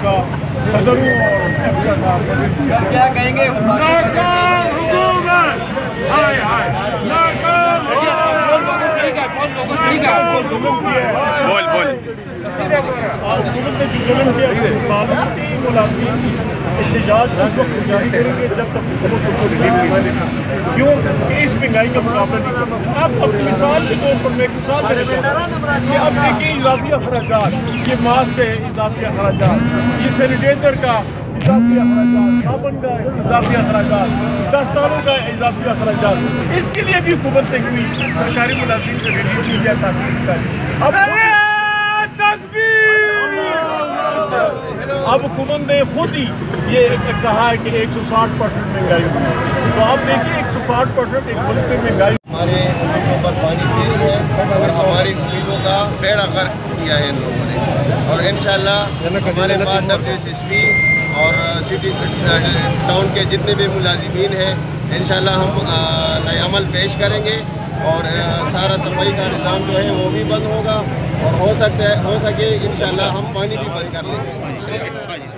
का सदर हूँ और क्या कहेंगे? बोल बोल हुकूमत ने जो जुल्म किया सालती मुलाजिम एहतजाज उस वक्त जारी करेंगे जब तक हुकूमत को रिलीफ नहीं मिलेगा। क्यों कि इस महंगाई का मुकाबला नहीं करना। आप अब मिसाल के तौर पर मैं एक मिसाल देना चाहता हूँ कि अब देखिए इजाफी अखराजात, ये मास्क है इजाफी अखराजात, ये सैनिटाइजर का इजाफी अखराजात, साबुन का इजाफी अखराजात, दस्तानों का इजाफी अखराजात, इसके लिए भी हुकूमत ने कोई सरकारी मुलाजिम से रिलीफ नहीं दिया था। अब हुकूमत ने खुद ही ये कहा है कि 160% महंगाई हुई है। तो आप देखिए 160% एक मुल्क में महंगाई। हमारे उम्मीदों पर पानी फेरी है और हमारी उम्मीदों का बेड़ा गर्क किया है इन लोगों ने। और इंशाल्लाह हमारे पास WSSP और सिटी टाउन के जितने भी मुलाजिमीन हैं इंशाल्लाह हम अमल पेश करेंगे और सारा सफाई का निज़ाम जो है वो भी बंद होगा और हो सके इंशाल्लाह हम पानी भी बंद कर लेंगे।